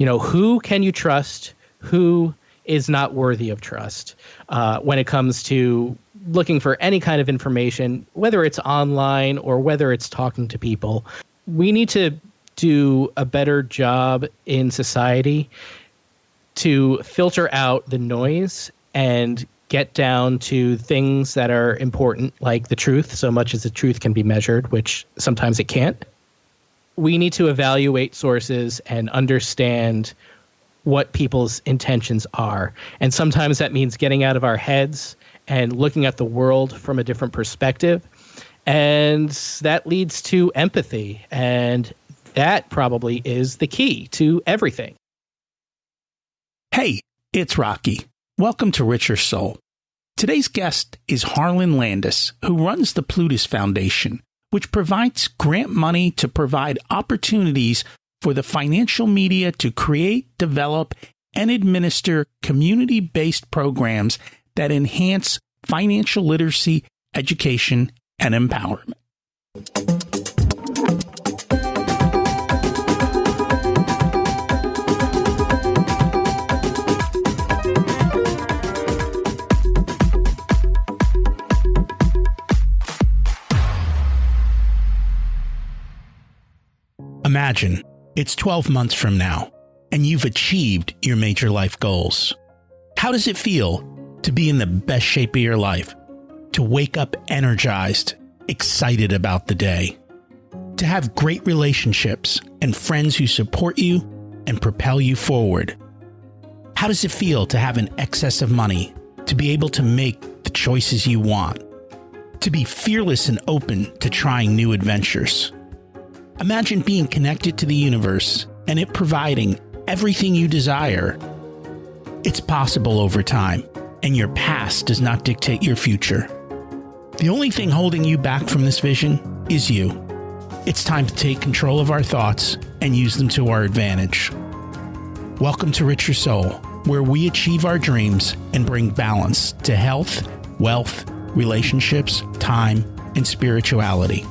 Who can you trust? Who is not worthy of trust when it comes to looking for any kind of information, whether it's online or whether it's talking to people. We need to do a better job in society to filter out the noise and get down to things that are important, like the truth, so much as the truth can be measured, which sometimes it can't. We need to evaluate sources and understand what people's intentions are. And sometimes that means getting out of our heads and looking at the world from a different perspective. And that leads to empathy. And that probably is the key to everything. Hey, it's Rocky. Welcome to Richer Soul. Today's guest is Harlan Landis, who runs the Plutus Foundation, which provides grant money to provide opportunities for the financial media to create, develop, and administer community-based programs that enhance financial literacy, education, and empowerment. Imagine it's 12 months from now, and you've achieved your major life goals. How does it feel to be in the best shape of your life? To wake up energized, excited about the day? To have great relationships and friends who support you and propel you forward? How does it feel to have an excess of money, to be able to make the choices you want? To be fearless and open to trying new adventures? Imagine being connected to the universe and it providing everything you desire. It's possible over time, and your past does not dictate your future. The only thing holding you back from this vision is you. It's time to take control of our thoughts and use them to our advantage. Welcome to Richer Soul, where we achieve our dreams and bring balance to health, wealth, relationships, time, and spirituality.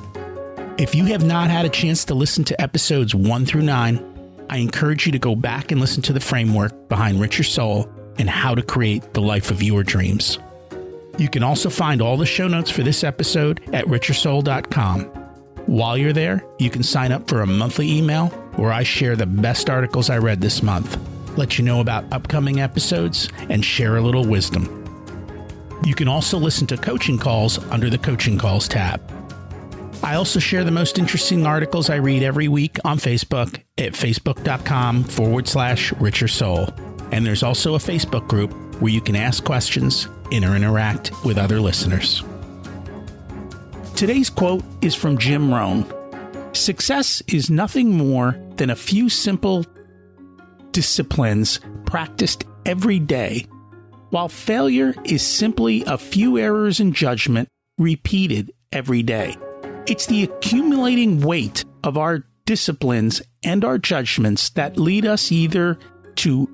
If you have not had a chance to listen to episodes 1 through 9, I encourage you to go back and listen to the framework behind Richer Soul and how to create the life of your dreams. You can also find all the show notes for this episode at richersoul.com. While you're there, you can sign up for a monthly email where I share the best articles I read this month, let you know about upcoming episodes, and share a little wisdom. You can also listen to coaching calls under the Coaching Calls tab. I also share the most interesting articles I read every week on Facebook at facebook.com/Richer Soul. And there's also a Facebook group where you can ask questions and interact with other listeners. Today's quote is from Jim Rohn. Success is nothing more than a few simple disciplines practiced every day, while failure is simply a few errors in judgment repeated every day. It's the accumulating weight of our disciplines and our judgments that lead us either to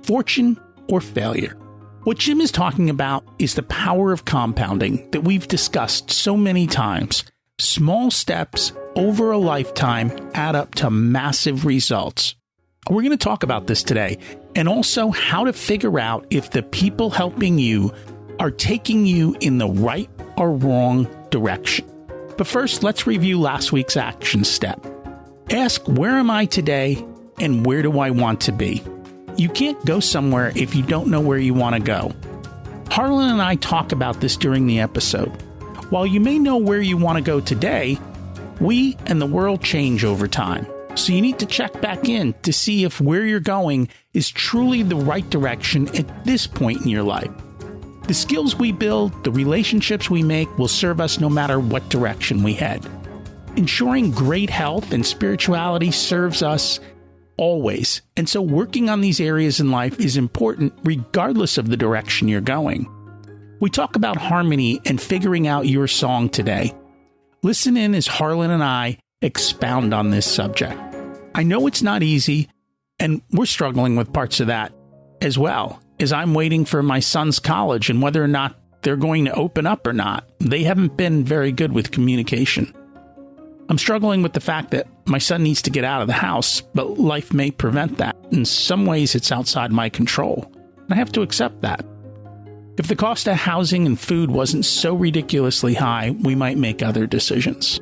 fortune or failure. What Jim is talking about is the power of compounding that we've discussed so many times. Small steps over a lifetime add up to massive results. We're going to talk about this today, and also how to figure out if the people helping you are taking you in the right or wrong direction. But first, let's review last week's action step. Ask, where am I today and where do I want to be? You can't go somewhere if you don't know where you want to go. Harlan and I talk about this during the episode. While you may know where you want to go today, we and the world change over time. So you need to check back in to see if where you're going is truly the right direction at this point in your life. The skills we build, the relationships we make will serve us no matter what direction we head. Ensuring great health and spirituality serves us always. And so working on these areas in life is important regardless of the direction you're going. We talk about harmony and figuring out your song today. Listen in as Harlan and I expound on this subject. I know it's not easy, and we're struggling with parts of that as well, as I'm waiting for my son's college and whether or not they're going to open up or not. They haven't been very good with communication. I'm struggling with the fact that My son needs to get out of the house, but life may prevent that. In some ways, it's outside my control. I have to accept that. If the cost of housing and food wasn't so ridiculously high, we might make other decisions.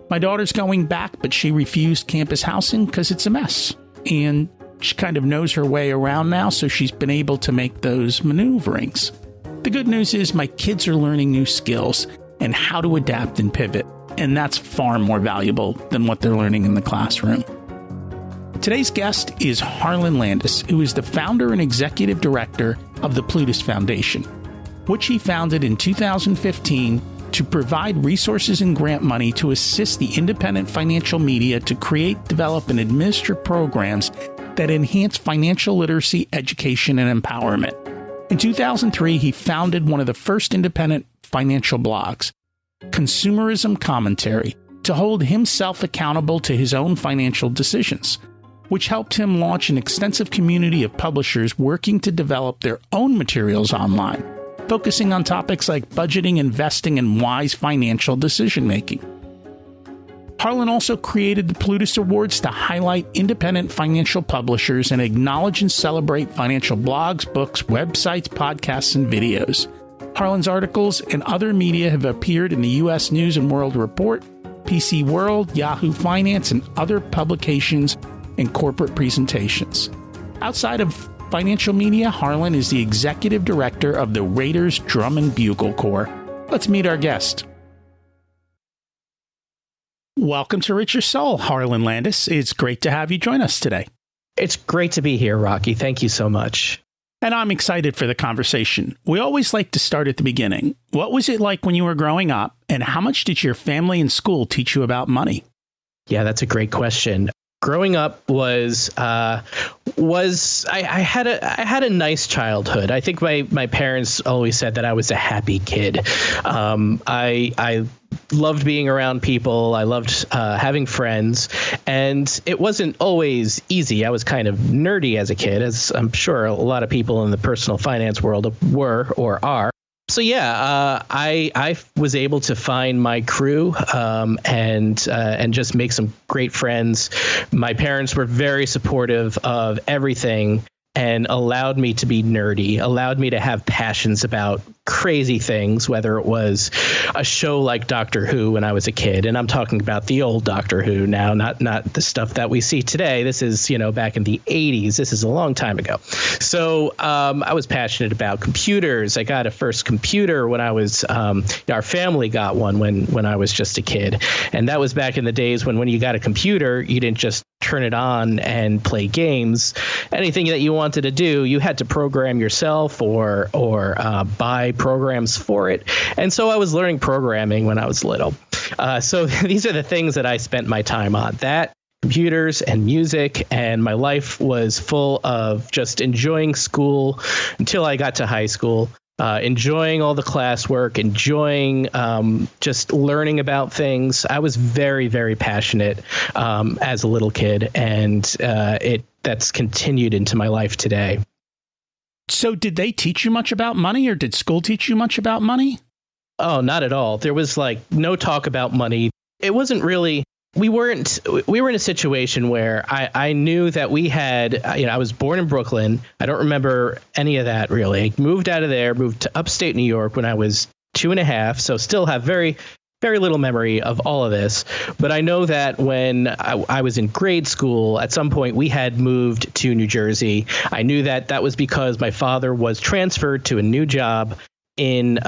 My daughter's going back, but she refused campus housing because it's a mess. And she kind of knows her way around now, so she's been able to make those maneuverings. The good news is my kids are learning new skills and how to adapt and pivot, and that's far more valuable than what they're learning in the classroom. Today's guest is Harlan Landis, who is the founder and executive director of the Plutus Foundation, which he founded in 2015 to provide resources and grant money to assist the independent financial media to create, develop, and administer programs that enhance financial literacy, education, and empowerment. In 2003, he founded one of the first independent financial blogs, Consumerism Commentary, to hold himself accountable to his own financial decisions, which helped him launch an extensive community of publishers working to develop their own materials online, focusing on topics like budgeting, investing, and wise financial decision-making. Harlan also created the Plutus Awards to highlight independent financial publishers and acknowledge and celebrate financial blogs, books, websites, podcasts, and videos. Harlan's articles and other media have appeared in the U.S. News & World Report, PC World, Yahoo Finance, and other publications and corporate presentations. Outside of financial media, Harlan is the executive director of the Raiders Drum and Bugle Corps. Let's meet our guest. Welcome to Rich Your Soul, Harlan Landis. It's great to have you join us today. It's great to be here, Rocky. Thank you so much. And I'm excited for the conversation. We always like to start at the beginning. What was it like when you were growing up, and how much did your family and school teach you about money? Yeah, that's a great question. Growing up I had a nice childhood. I think my parents always said that I was a happy kid. I loved being around people. I loved having friends, and it wasn't always easy. I was kind of nerdy as a kid, as I'm sure a lot of people in the personal finance world were or are. So yeah, I was able to find my crew and just make some great friends. My parents were very supportive of everything and allowed me to be nerdy, allowed me to have passions about crazy things, whether it was a show like Doctor Who when I was a kid. And I'm talking about the old Doctor Who now, not the stuff that we see today. This is, back in the 80s. This is a long time ago. So I was passionate about computers. I got a first computer when I was, our family got one when I was just a kid. And that was back in the days when you got a computer, you didn't just turn it on and play games. Anything that you wanted to do, you had to program yourself or buy programs for it. And so I was learning programming when I was little. So these are the things that I spent my time on. That, computers, and music, and my life was full of just enjoying school until I got to high school. Enjoying all the classwork, enjoying just learning about things. I was very, very passionate as a little kid, and that's continued into my life today. So did they teach you much about money, or did school teach you much about money? Oh, not at all. There was no talk about money. It wasn't really. We were in a situation where I knew that we had, I was born in Brooklyn. I don't remember any of that really. Moved out of there, moved to upstate New York when I was 2.5. So still have very, very little memory of all of this. But I know that when I was in grade school, at some point we had moved to New Jersey. I knew that was because my father was transferred to a new job in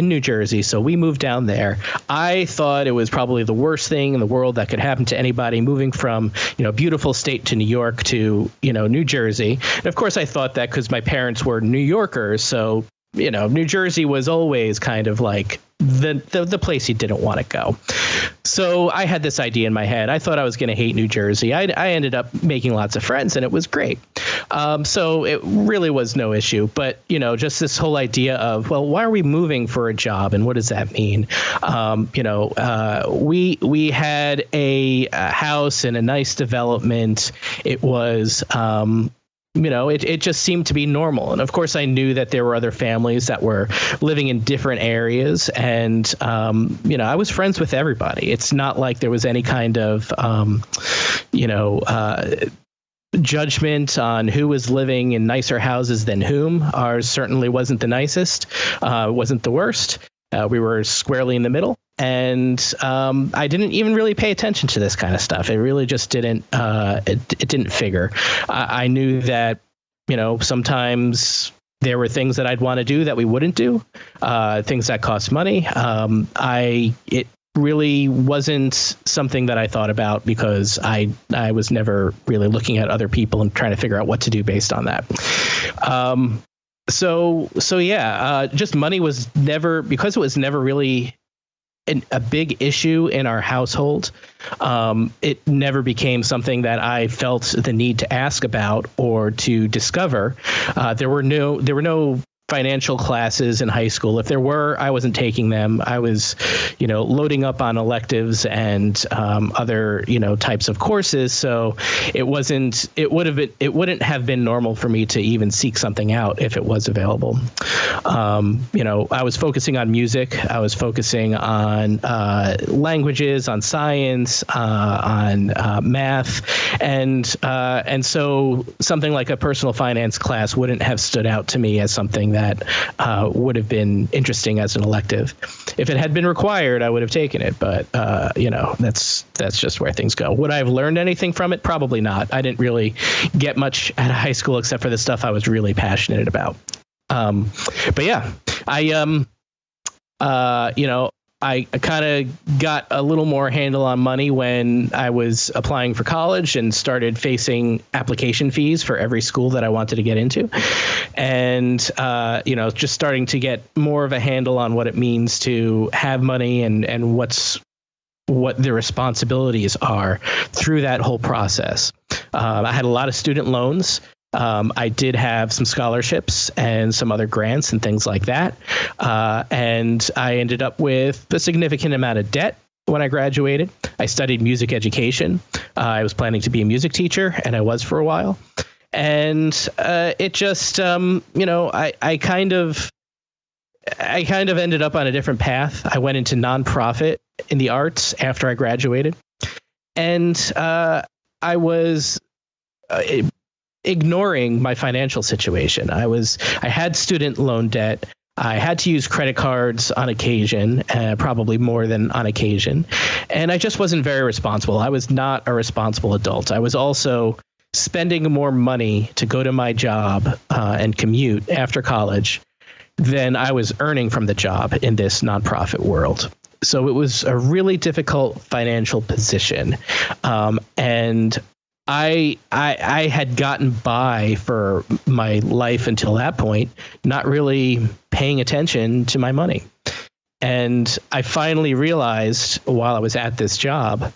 New Jersey. So we moved down there. I thought it was probably the worst thing in the world that could happen to anybody moving from, beautiful state to New York to, New Jersey. And of course I thought that because my parents were New Yorkers. So, New Jersey was always kind of like the place you didn't want to go. So I had this idea in my head. I thought I was going to hate New Jersey. I ended up making lots of friends, and it was great. So it really was no issue. But, just this whole idea of, well, why are we moving for a job, and what does that mean? We had a house in a nice development. It was it just seemed to be normal. And of course, I knew that there were other families that were living in different areas. And, I was friends with everybody. It's not like there was any kind of, judgment on who was living in nicer houses than whom. Ours certainly wasn't the nicest, wasn't the worst. We were squarely in the middle. And I didn't even really pay attention to this kind of stuff. It really just didn't. It didn't figure. I knew that sometimes there were things that I'd want to do that we wouldn't do, things that cost money. It really wasn't something that I thought about because I was never really looking at other people and trying to figure out what to do based on that. Just money was never, because it was never really a big issue in our household. It never became something that I felt the need to ask about or to discover. There were no financial classes in high school. If there were, I wasn't taking them. I was, loading up on electives and other, types of courses. So it wouldn't have been normal for me to even seek something out if it was available. I was focusing on music. I was focusing on languages, on science, on math, and so something like a personal finance class wouldn't have stood out to me as something that would have been interesting as an elective. If it had been required, I would have taken it. But that's just where things go. Would I have learned anything from it? Probably not. I didn't really get much out of high school except for the stuff I was really passionate about. But yeah, I kind of got a little more handle on money when I was applying for college and started facing application fees for every school that I wanted to get into. And, just starting to get more of a handle on what it means to have money and what the responsibilities are through that whole process. I had a lot of student loans. I did have some scholarships and some other grants and things like that. And I ended up with a significant amount of debt when I graduated. I studied music education. I was planning to be a music teacher, and I was for a while. And it just, I kind of ended up on a different path. I went into nonprofit in the arts after I graduated. And I was ignoring my financial situation. I had student loan debt. I had to use credit cards on occasion, probably more than on occasion. And I just wasn't very responsible. I was not a responsible adult. I was also spending more money to go to my job and commute after college than I was earning from the job in this nonprofit world. So it was a really difficult financial position. And I had gotten by for my life until that point, not really paying attention to my money. And I finally realized while I was at this job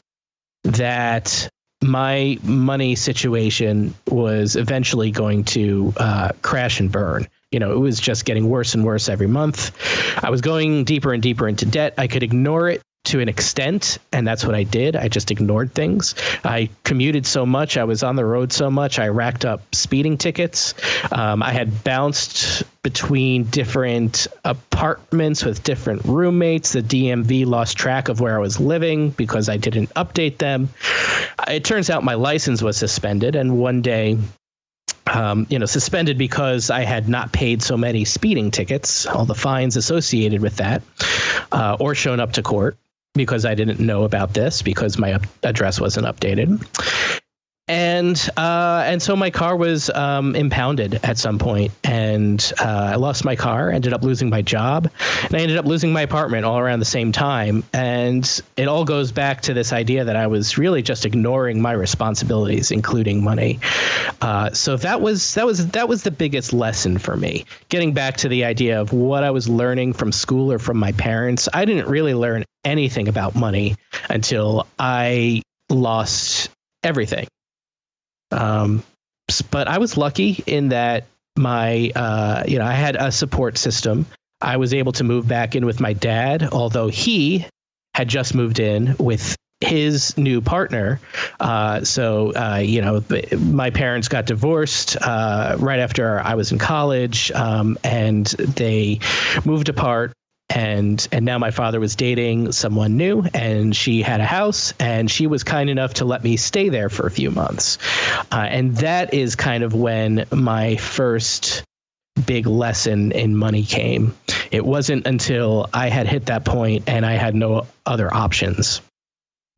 that my money situation was eventually going to crash and burn. It was just getting worse and worse every month. I was going deeper and deeper into debt. I could ignore it to an extent, and that's what I did. I just ignored things. I commuted so much. I was on the road so much. I racked up speeding tickets. I had bounced between different apartments with different roommates. The DMV lost track of where I was living because I didn't update them. It turns out my license was suspended, and one day, suspended because I had not paid so many speeding tickets, all the fines associated with that, or shown up to court because I didn't know about this because my address wasn't updated. And so my car was impounded at some point, and I lost my car, ended up losing my job, and I ended up losing my apartment all around the same time. And it all goes back to this idea that I was really just ignoring my responsibilities, including money. So that was the biggest lesson for me. Getting back to the idea of what I was learning from school or from my parents, I didn't really learn anything about money until I lost everything. But I was lucky in that I had a support system. I was able to move back in with my dad, although he had just moved in with his new partner. My parents got divorced right after I was in college, and they moved apart. And now my father was dating someone new, and she had a house, and she was kind enough to let me stay there for a few months. And that is kind of when my first big lesson in money came. It wasn't until I had hit that point and I had no other options.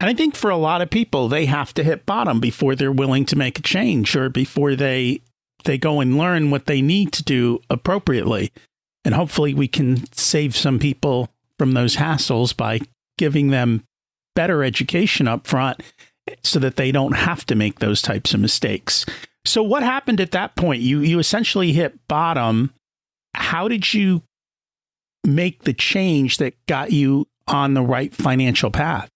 And I think for a lot of people, they have to hit bottom before they're willing to make a change, or before they go and learn what they need to do appropriately. And hopefully we can save some people from those hassles by giving them better education up front so that they don't have to make those types of mistakes. So what happened at that point? You essentially hit bottom. How did you make the change that got you on the right financial path?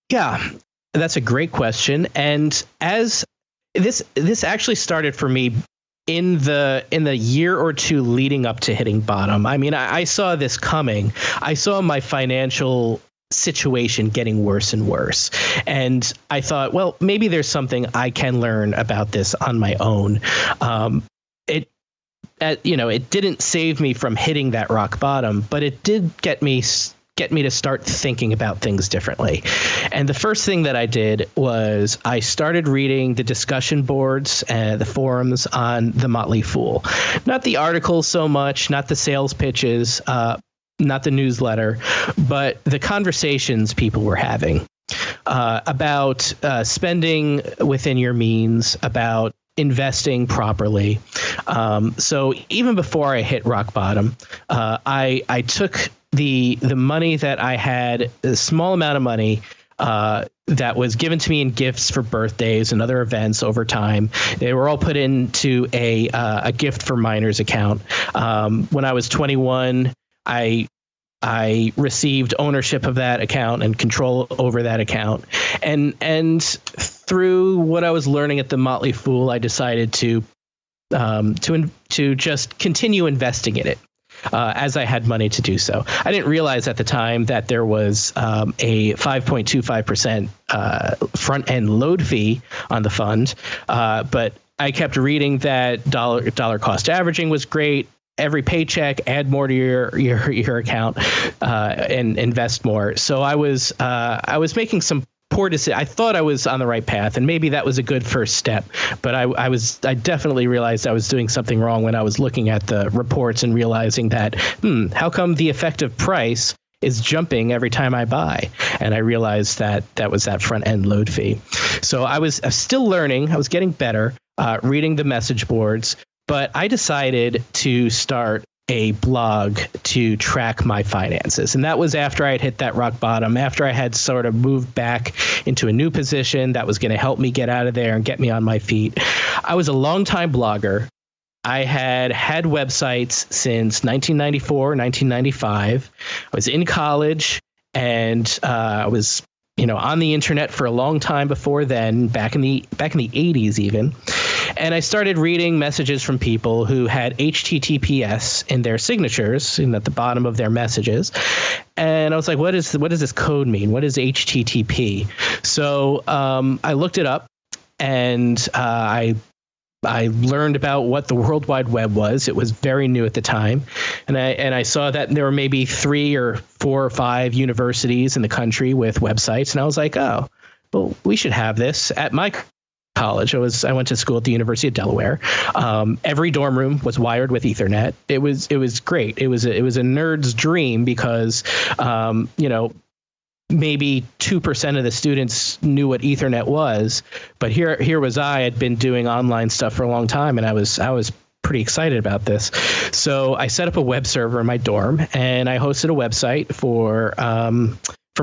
Yeah, that's a great question. And as this actually started for me in the year or two leading up to hitting bottom. I mean, I saw this coming. I saw my financial situation getting worse and worse. And I thought, well, maybe there's something I can learn about this on my own. It didn't save me from hitting that rock bottom, but it did get me to start thinking about things differently. And the first thing that I did was I started reading the discussion boards and the forums on The Motley Fool. Not the articles so much, not the sales pitches, not the newsletter, but the conversations people were having about spending within your means, about investing properly. So even before I hit rock bottom, I took the money that I had, a small amount of money that was given to me in gifts for birthdays and other events over time. They were all put into a gift for minors account. When I was 21, I received ownership of that account and control over that account. And through what I was learning at the Motley Fool, I decided to just continue investing in it. As I had money to do so. I didn't realize at the time that there was a 5.25% front-end load fee on the fund, but I kept reading that dollar cost averaging was great. Every paycheck, add more to your account and invest more. So I was making some poor decision. I thought I was on the right path, and maybe that was a good first step. But I definitely realized I was doing something wrong when I was looking at the reports and realizing that, how come the effective price is jumping every time I buy? And I realized that was that front end load fee. So I was still learning. I was getting better, reading the message boards, but I decided to start a blog to track my finances. And that was after I had hit that rock bottom, after I had sort of moved back into a new position that was going to help me get out of there and get me on my feet. I was a longtime blogger. I had websites since 1994, 1995. I was in college, and I was on the internet for a long time before then, back in the 80s even. And I started reading messages from people who had HTTPS in their signatures and at the bottom of their messages. And I was like, what does this code mean? What is HTTP? So I looked it up, and I learned about what the World Wide Web was. It was very new at the time. And I saw that there were maybe 3 or 4 or 5 universities in the country with websites. And I was like, oh, well, we should have this. At my college, I went to school at the University of Delaware. Every dorm room was wired with Ethernet. It was great. It was a nerd's dream because, maybe 2% of the students knew what Ethernet was, but here was I had been doing online stuff for a long time, and I was pretty excited about this. So I set up a web server in my dorm, and I hosted a website for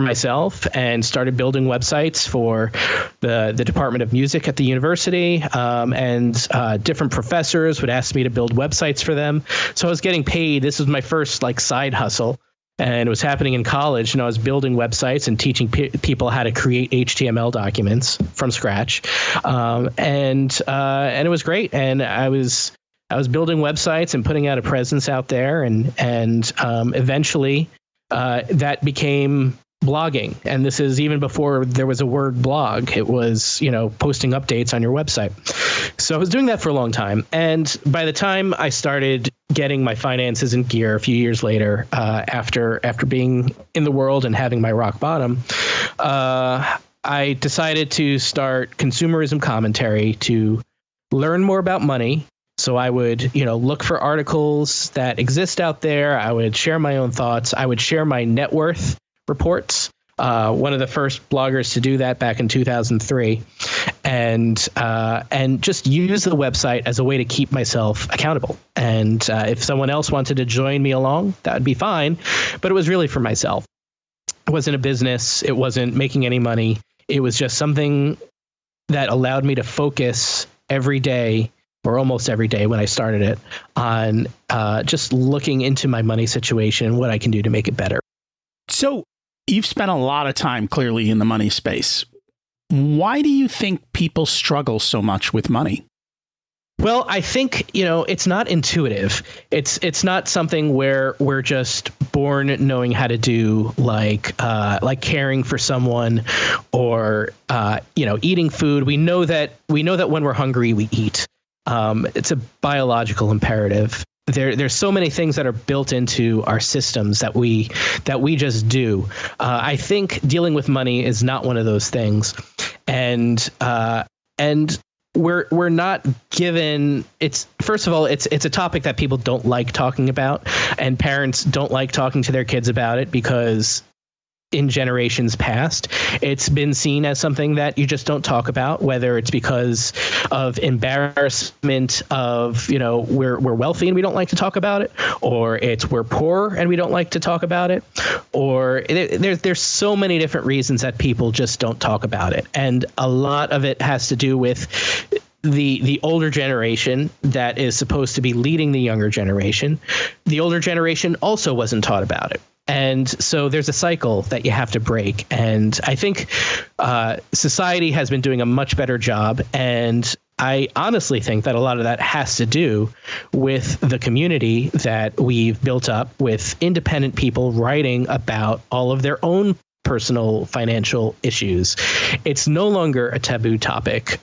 myself, and started building websites for the Department of Music at the university, and different professors would ask me to build websites for them. So I was getting paid. This was my first side hustle. And it was happening in college, and I was building websites and teaching people how to create HTML documents from scratch, and it was great. And I was building websites and putting out a presence out there, and eventually that became blogging. And this is even before there was a word blog. It was, posting updates on your website. So I was doing that for a long time. And by the time I started getting my finances in gear a few years later, after being in the world and having my rock bottom, I decided to start consumerism commentary to learn more about money. So I would, look for articles that exist out there. I would share my own thoughts. I would share my net worth reports. One of the first bloggers to do that back in 2003, and just use the website as a way to keep myself accountable. And if someone else wanted to join me along, that would be fine. But it was really for myself. It wasn't a business. It wasn't making any money. It was just something that allowed me to focus every day, or almost every day when I started it, on just looking into my money situation and what I can do to make it better. So you've spent a lot of time clearly in the money space. Why do you think people struggle so much with money? Well, I think, it's not intuitive. It's not something where we're just born knowing how to do, like caring for someone, or eating food. We know that when we're hungry, we eat. It's a biological imperative. There's so many things that are built into our systems that we just do. I think dealing with money is not one of those things, and we're not given. It's, first of all, it's a topic that people don't like talking about, and parents don't like talking to their kids about it because in generations past, it's been seen as something that you just don't talk about, whether it's because of embarrassment of, we're wealthy and we don't like to talk about it, or it's we're poor and we don't like to talk about it, or there's so many different reasons that people just don't talk about it. And a lot of it has to do with the older generation that is supposed to be leading the younger generation. The older generation also wasn't taught about it. And so there's a cycle that you have to break. And I think society has been doing a much better job. And I honestly think that a lot of that has to do with the community that we've built up, with independent people writing about all of their own personal financial issues. It's no longer a taboo topic.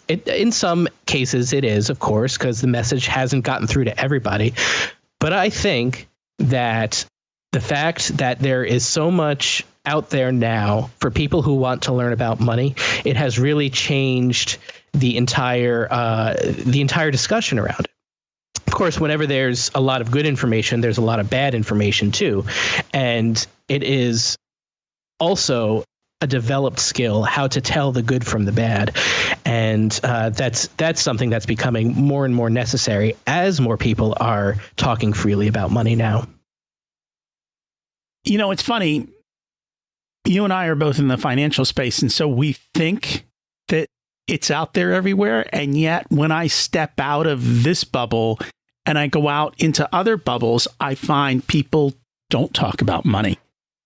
In some cases it is, of course, because the message hasn't gotten through to everybody. But I think that the fact that there is so much out there now for people who want to learn about money, it has really changed the entire discussion around it. Of course, whenever there's a lot of good information, there's a lot of bad information too. And it is also a developed skill how to tell the good from the bad. And that's something that's becoming more and more necessary as more people are talking freely about money now. It's funny. You and I are both in the financial space, and so we think that it's out there everywhere. And yet when I step out of this bubble and I go out into other bubbles, I find people don't talk about money.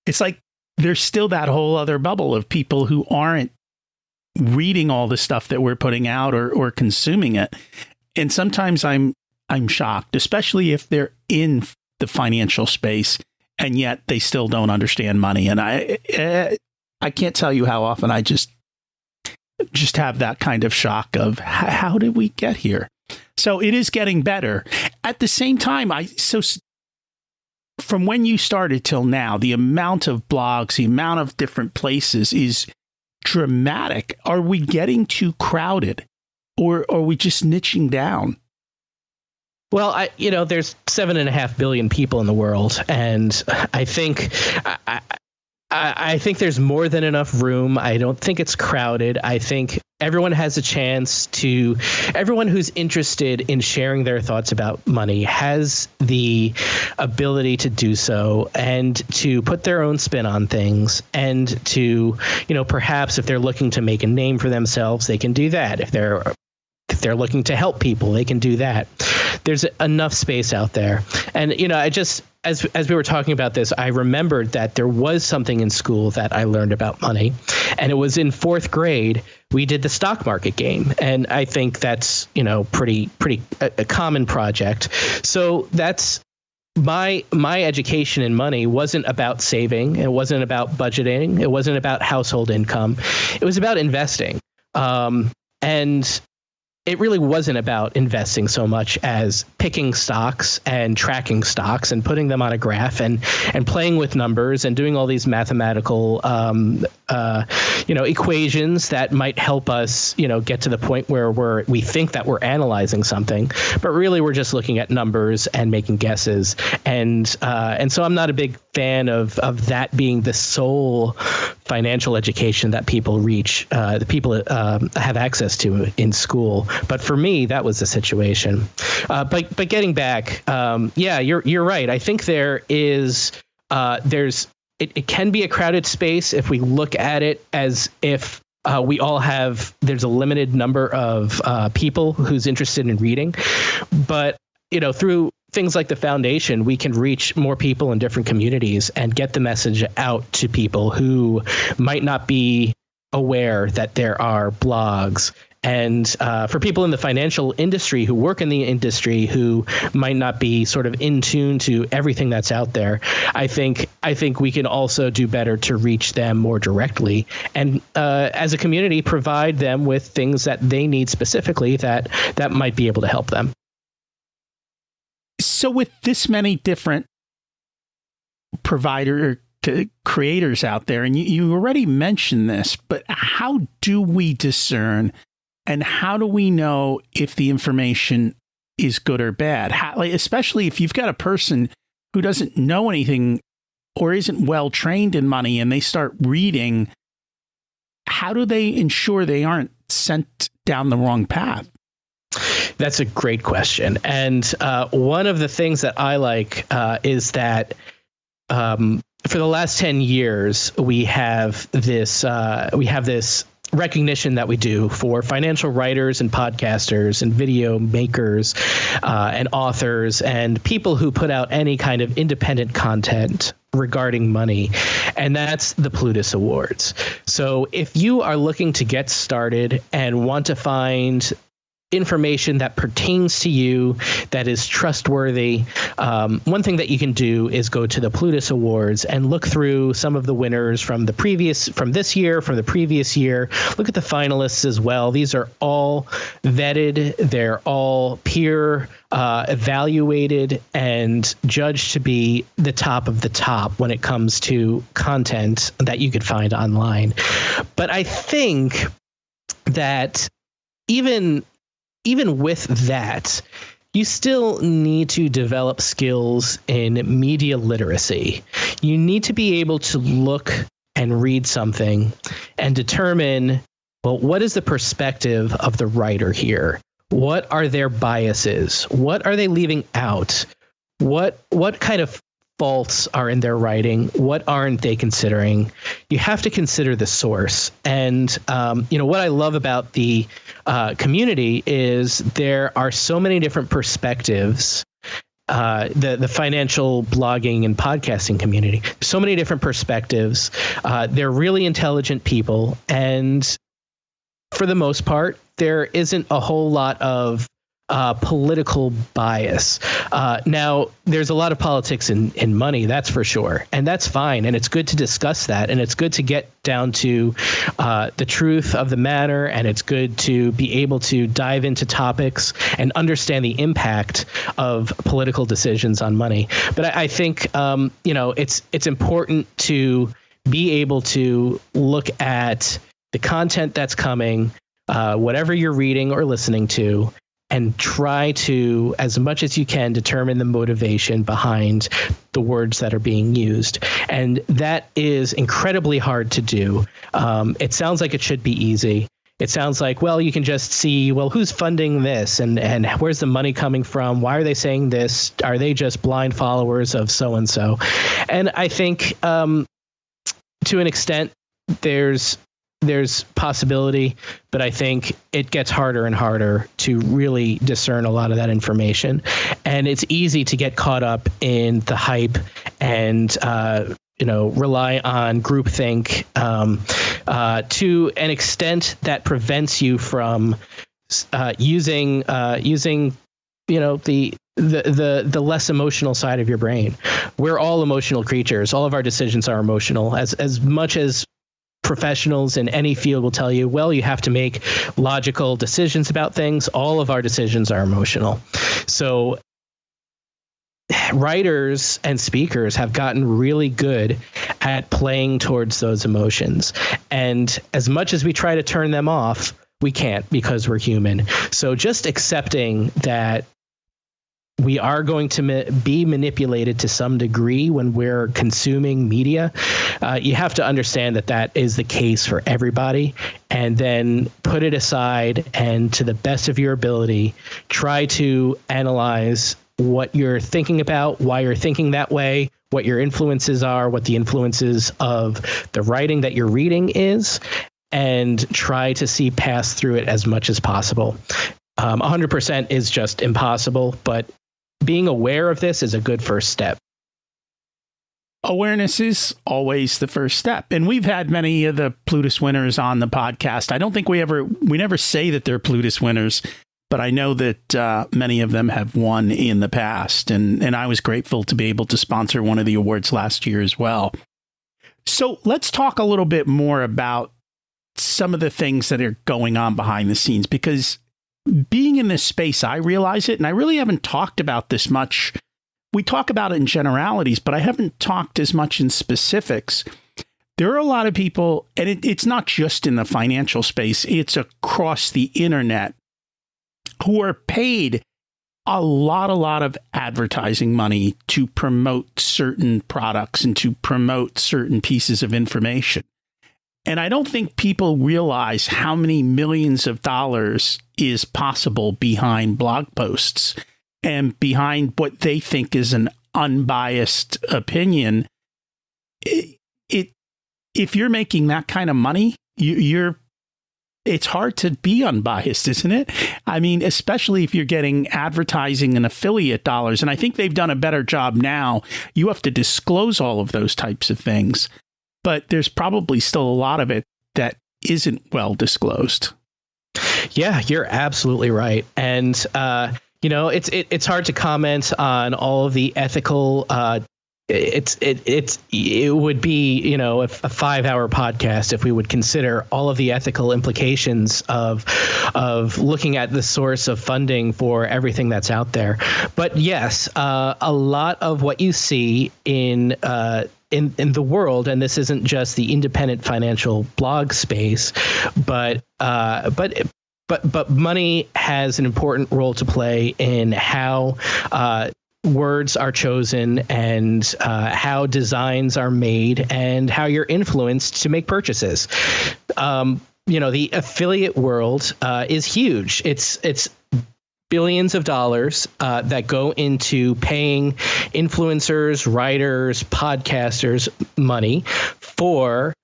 It's like there's still that whole other bubble of people who aren't reading all the stuff that we're putting out or consuming it. And sometimes I'm shocked, especially if they're in the financial space, and yet they still don't understand money. And I can't tell you how often I just have that kind of shock of how did we get here? So it is getting better. At the same time, from when you started till now, the amount of blogs, the amount of different places is dramatic. Are we getting too crowded, or are we just niching down? Well, there's 7.5 billion people in the world, and I think I think there's more than enough room. I don't think it's crowded. I think everyone has a chance to. Everyone who's interested in sharing their thoughts about money has the ability to do so, and to put their own spin on things, and to, perhaps if they're looking to make a name for themselves, they can do that. If they're looking to help people, they can do that. There's enough space out there. And, I just, as we were talking about this, I remembered that there was something in school that I learned about money. And it was in 4th grade, we did the stock market game. And I think that's, pretty a common project. So that's my education in money wasn't about saving. It wasn't about budgeting. It wasn't about household income. It was about investing. And it really wasn't about investing so much as picking stocks and tracking stocks and putting them on a graph and playing with numbers and doing all these mathematical equations that might help us get to the point where we think that we're analyzing something, but really we're just looking at numbers and making guesses. And so I'm not a big fan of that being the sole financial education that people the people have access to in school. But for me, that was the situation. But getting back, you're right. I think it can be a crowded space if we look at it as if there's a limited number of people who's interested in reading. But, through things like the foundation, we can reach more people in different communities and get the message out to people who might not be aware that there are blogs. And for people in the financial industry who work in the industry who might not be sort of in tune to everything that's out there, I think we can also do better to reach them more directly. And as a community, provide them with things that they need specifically that might be able to help them. So with this many different creators out there, and you already mentioned this, but how do we discern and how do we know if the information is good or bad? Especially if you've got a person who doesn't know anything or isn't well trained in money and they start reading, how do they ensure they aren't sent down the wrong path? That's a great question. And one of the things that I like is that for the last 10 years, we have this recognition that we do for financial writers and podcasters and video makers and authors and people who put out any kind of independent content regarding money. And that's the Plutus Awards. So if you are looking to get started and want to find information that pertains to you, that is trustworthy, one thing that you can do is go to the Plutus Awards and look through some of the winners from the previous year. Look at the finalists as well. These are all vetted. They're all peer evaluated and judged to be the top of the top when it comes to content that you could find online. But I think that even with that, you still need to develop skills in media literacy. You need to be able to look and read something and determine, well, what is the perspective of the writer here? What are their biases? What are they leaving out? What kind of faults are in their writing? What aren't they considering? You have to consider the source. And, what I love about the community is there are so many different perspectives. The financial blogging and podcasting community, so many different perspectives. They're really intelligent people. And for the most part, there isn't a whole lot of political bias. Now, there's a lot of politics in money, that's for sure. And that's fine. And it's good to discuss that. And it's good to get down to the truth of the matter. And it's good to be able to dive into topics and understand the impact of political decisions on money. But I think, it's important to be able to look at the content that's coming, whatever you're reading or listening to, and try to, as much as you can, determine the motivation behind the words that are being used. And that is incredibly hard to do. It sounds like it should be easy. It sounds like, well, you can just see, well, who's funding this and where's the money coming from? Why are they saying this? Are they just blind followers of so-and-so? And I think to an extent, there's possibility, but I think it gets harder and harder to really discern a lot of that information. And it's easy to get caught up in the hype and, rely on groupthink to an extent that prevents you from using the less emotional side of your brain. We're all emotional creatures. All of our decisions are emotional. As much as professionals in any field will tell you, well, you have to make logical decisions about things, all of our decisions are emotional. So writers and speakers have gotten really good at playing towards those emotions. And as much as we try to turn them off, we can't, because we're human. So just accepting that we are going to be manipulated to some degree when we're consuming media. You have to understand that that is the case for everybody, and then put it aside and, to the best of your ability, try to analyze what you're thinking about, why you're thinking that way, what your influences are, what the influences of the writing that you're reading is, and try to see past through it as much as possible. 100% is just impossible, but being aware of this is a good first step. Awareness is always the first step. And we've had many of the Plutus winners on the podcast. I don't think we never say that they're Plutus winners, but I know that many of them have won in the past. And I was grateful to be able to sponsor one of the awards last year as well. So let's talk a little bit more about some of the things that are going on behind the scenes, because being in this space, I realize it, and I really haven't talked about this much. We talk about it in generalities, but I haven't talked as much in specifics. There are a lot of people, and it's not just in the financial space, it's across the internet, who are paid a lot of advertising money to promote certain products and to promote certain pieces of information. And I don't think people realize how many millions of dollars is possible behind blog posts and behind what they think is an unbiased opinion. If you're making that kind of money, it's hard to be unbiased, isn't it? I mean, especially if you're getting advertising and affiliate dollars. And I think they've done a better job now. You have to disclose all of those types of things, but there's probably still a lot of it that isn't well disclosed. Yeah, you're absolutely right. And, it's hard to comment on all of the ethical, it would be, a 5-hour podcast if we would consider all of the ethical implications of looking at the source of funding for everything that's out there. But yes, a lot of what you see in the world, and this isn't just the independent financial blog space, but money has an important role to play in how words are chosen and how designs are made and how you're influenced to make purchases. The affiliate world is huge. It's billions of dollars that go into paying influencers, writers, podcasters money for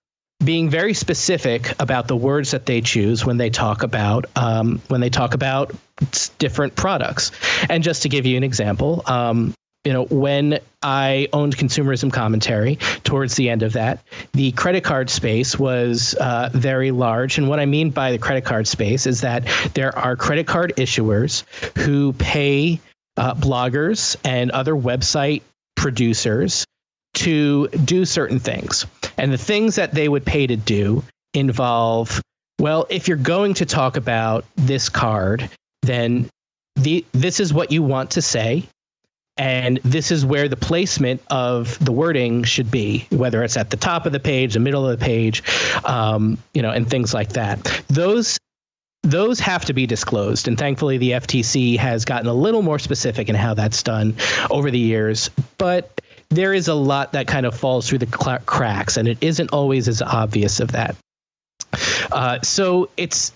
being very specific about the words that they choose when they talk about different products. And just to give you an example, when I owned Consumerism Commentary, towards the end of that, the credit card space was very large. And what I mean by the credit card space is that there are credit card issuers who pay bloggers and other website producers to do certain things. And the things that they would pay to do involve, well, if you're going to talk about this card, then this is what you want to say. And this is where the placement of the wording should be, whether it's at the top of the page, the middle of the page, and things like that. Those have to be disclosed. And thankfully, the FTC has gotten a little more specific in how that's done over the years. But there is a lot that kind of falls through the cracks, and it isn't always as obvious of that. So it's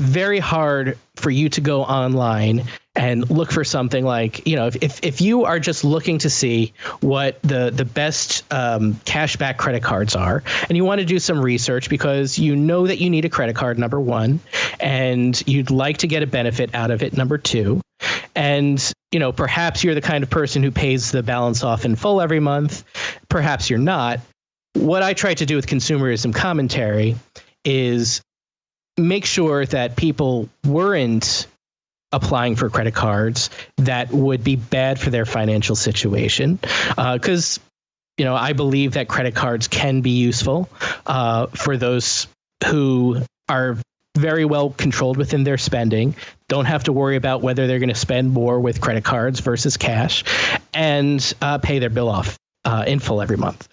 very hard for you to go online and look for something like, if you are just looking to see what the best cashback credit cards are, and you want to do some research because you know that you need a credit card, number one, and you'd like to get a benefit out of it, number two, and perhaps you're the kind of person who pays the balance off in full every month, perhaps you're not. What I try to do with Consumerism Commentary is make sure that people weren't applying for credit cards that would be bad for their financial situation. Because, I believe that credit cards can be useful for those who are very well controlled within their spending, don't have to worry about whether they're going to spend more with credit cards versus cash, and pay their bill off in full every month.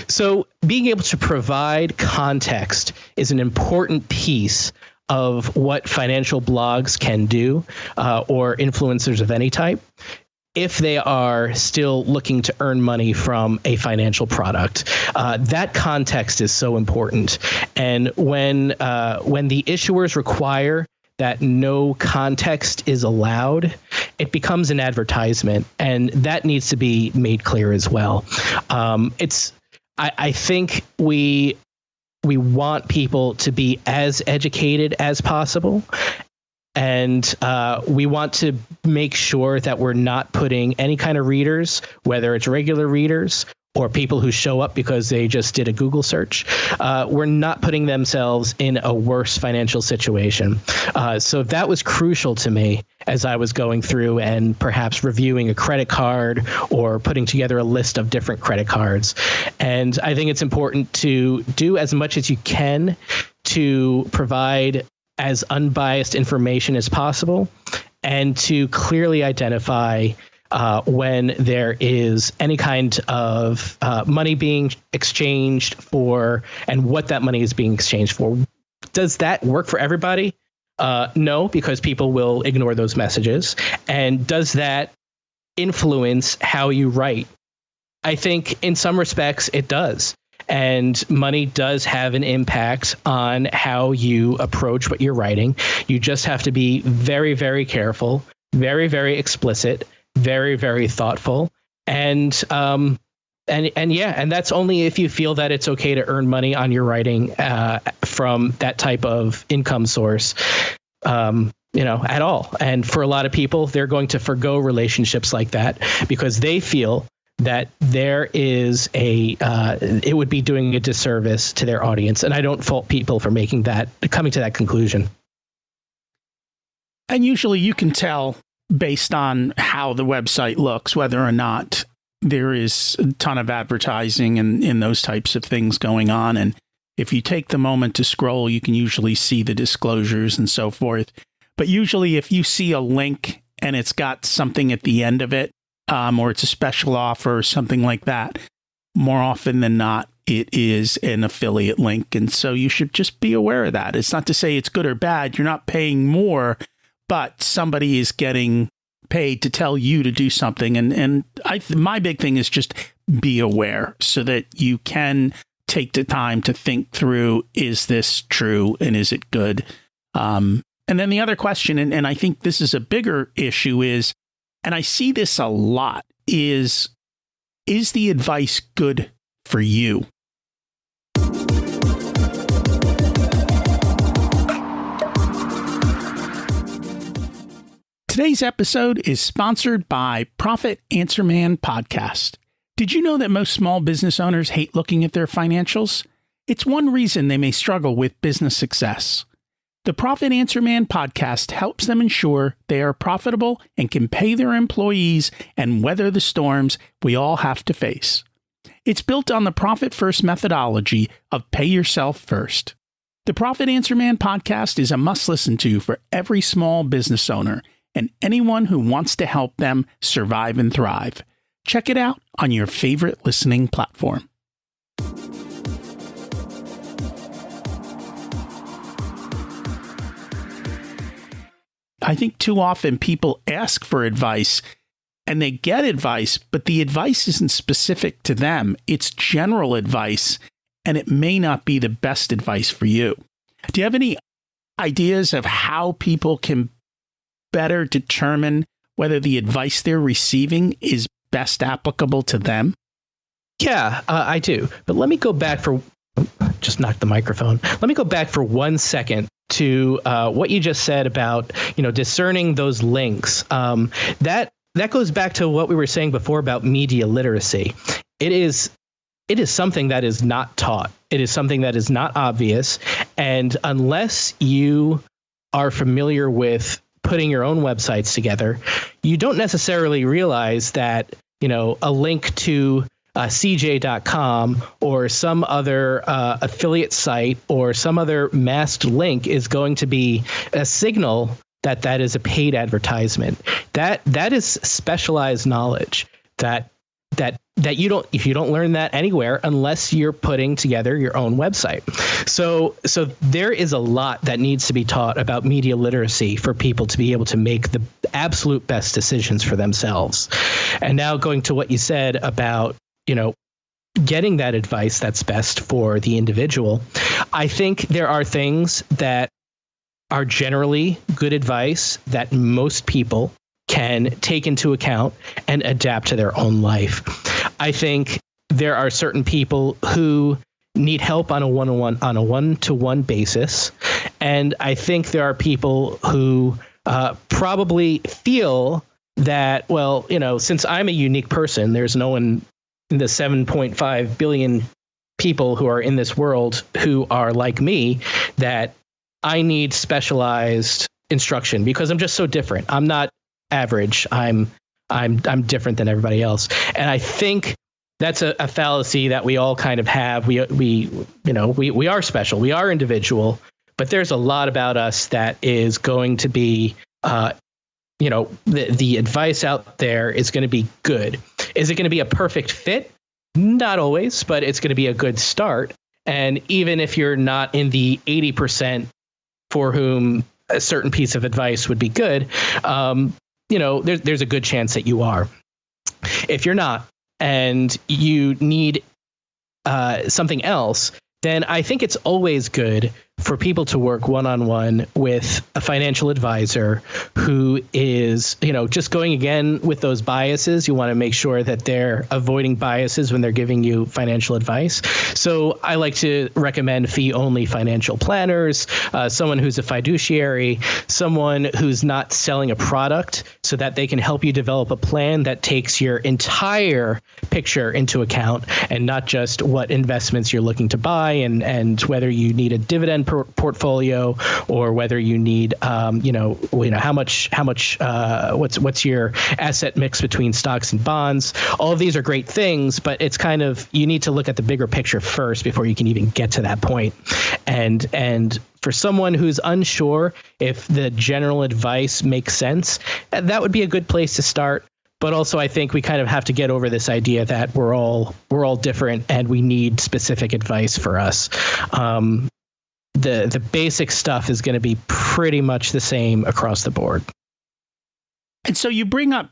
So being able to provide context is an important piece of what financial blogs can do, or influencers of any type, if they are still looking to earn money from a financial product. That context is so important. And when the issuers require that no context is allowed, it becomes an advertisement, and that needs to be made clear as well. I think we want people to be as educated as possible. And we want to make sure that we're not putting any kind of readers, whether it's regular readers or people who show up because they just did a Google search, we're not putting themselves in a worse financial situation. So that was crucial to me as I was going through and perhaps reviewing a credit card or putting together a list of different credit cards. And I think it's important to do as much as you can to provide as unbiased information as possible, and to clearly identify when there is any kind of money being exchanged for, and what that money is being exchanged for. Does that work for everybody? No, because people will ignore those messages. And does that influence how you write? I think in some respects it does. And money does have an impact on how you approach what you're writing. You just have to be very, very careful, very, very explicit, very, very thoughtful. And that's only if you feel that it's okay to earn money on your writing from that type of income source, at all. And for a lot of people, they're going to forgo relationships like that because they feel that there is it would be doing a disservice to their audience. And I don't fault people for coming to that conclusion. And usually you can tell based on how the website looks, whether or not there is a ton of advertising and those types of things going on. And if you take the moment to scroll, you can usually see the disclosures and so forth. But usually if you see a link and it's got something at the end of it, or it's a special offer or something like that, more often than not, it is an affiliate link. And so you should just be aware of that. It's not to say it's good or bad. You're not paying more, but somebody is getting paid to tell you to do something. And my big thing is just be aware so that you can take the time to think through, is this true and is it good? And then the other question, and I think this is a bigger issue, is, and I see this a lot, is the advice good for you? Today's episode is sponsored by Profit Answer Man Podcast. Did you know that most small business owners hate looking at their financials? It's one reason they may struggle with business success. The Profit Answer Man podcast helps them ensure they are profitable and can pay their employees and weather the storms we all have to face. It's built on the Profit First methodology of pay yourself first. The Profit Answer Man podcast is a must listen to for every small business owner and anyone who wants to help them survive and thrive. Check it out on your favorite listening platform. I think too often people ask for advice and they get advice, but the advice isn't specific to them. It's general advice, and it may not be the best advice for you. Do you have any ideas of how people can better determine whether the advice they're receiving is best applicable to them? Yeah, I do. But let me go back just knocked the microphone. Let me go back for 1 second to what you just said about, discerning those links. That goes back to what we were saying before about media literacy. It is something that is not taught. It is something that is not obvious. And unless you are familiar with putting your own websites together, you don't necessarily realize that, a link to CJ.com or some other affiliate site or some other masked link is going to be a signal that is a paid advertisement. That is specialized knowledge that you don't learn that anywhere unless you're putting together your own website. So there is a lot that needs to be taught about media literacy for people to be able to make the absolute best decisions for themselves. And now going to what you said about, getting that advice that's best for the individual, I think there are things that are generally good advice that most people can take into account and adapt to their own life. I think there are certain people who need help on a one-to-one basis, and I think there are people who probably feel that, since I'm a unique person, there's no one in the 7.5 billion people who are in this world who are like me, that I need specialized instruction because I'm just so different. I'm not average. I'm different than everybody else. And I think that's a fallacy that we all kind of have. We are special. We are individual, but there's a lot about us that is going to be, the advice out there is going to be good. Is it going to be a perfect fit? Not always, but it's going to be a good start. And even if you're not in the 80% for whom a certain piece of advice would be good, there's a good chance that you are. If you're not, and you need something else, then I think it's always good for people to work one-on-one with a financial advisor who is, just going again with those biases. You want to make sure that they're avoiding biases when they're giving you financial advice. So I like to recommend fee-only financial planners, someone who's a fiduciary, someone who's not selling a product so that they can help you develop a plan that takes your entire picture into account and not just what investments you're looking to buy and whether you need a dividend portfolio or whether you need how much what's your asset mix between stocks and bonds. All of these are great things, but it's kind of, you need to look at the bigger picture first before you can even get to that point. And for someone who's unsure if the general advice makes sense, that would be a good place to start. But also, I think we kind of have to get over this idea that we're all different and we need specific advice for us. The basic stuff is going to be pretty much the same across the board. And so you bring up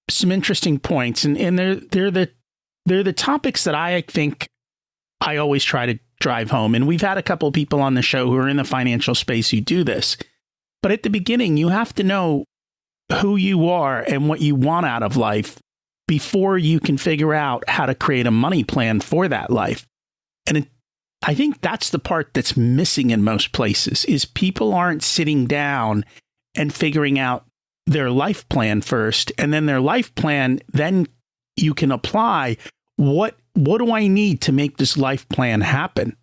some interesting points, and they're the topics that I think I always try to drive home. And we've had a couple of people on the show who are in the financial space who do this. But at the beginning, you have to know who you are and what you want out of life before you can figure out how to create a money plan for that life. And I think that's the part that's missing in most places, is people aren't sitting down and figuring out their life plan first, and then their life plan, then you can apply what do I need to make this life plan happen?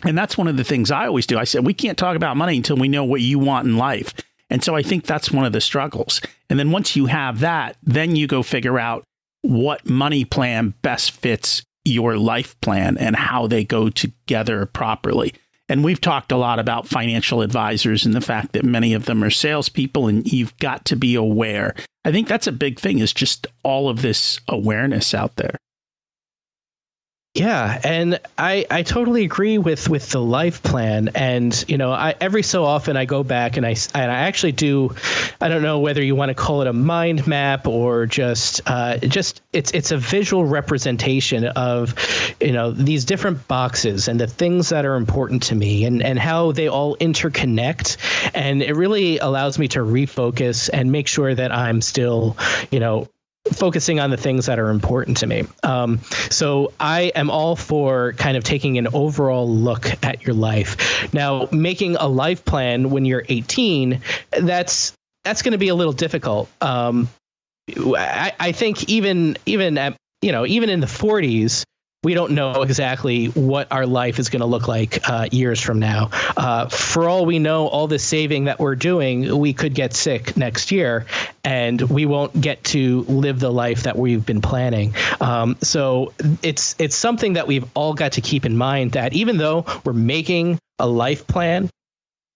And that's one of the things I always do. I said, we can't talk about money until we know what you want in life. And so I think that's one of the struggles. And then once you have that, then you go figure out what money plan best fits your life plan and how they go together properly. And we've talked a lot about financial advisors and the fact that many of them are salespeople, and you've got to be aware. I think that's a big thing, is just all of this awareness out there. Yeah, and I totally agree with the life plan. And, every so often I go back and I actually do, I don't know whether you want to call it a mind map or just it's a visual representation of, these different boxes and the things that are important to me and how they all interconnect. And it really allows me to refocus and make sure that I'm still, focusing on the things that are important to me. So I am all for kind of taking an overall look at your life. Now, making a life plan when you're 18, that's going to be a little difficult. I think even in the 40s, we don't know exactly what our life is going to look like years from now. For all we know, all the saving that we're doing, we could get sick next year, and we won't get to live the life that we've been planning. So it's something that we've all got to keep in mind, that even though we're making a life plan,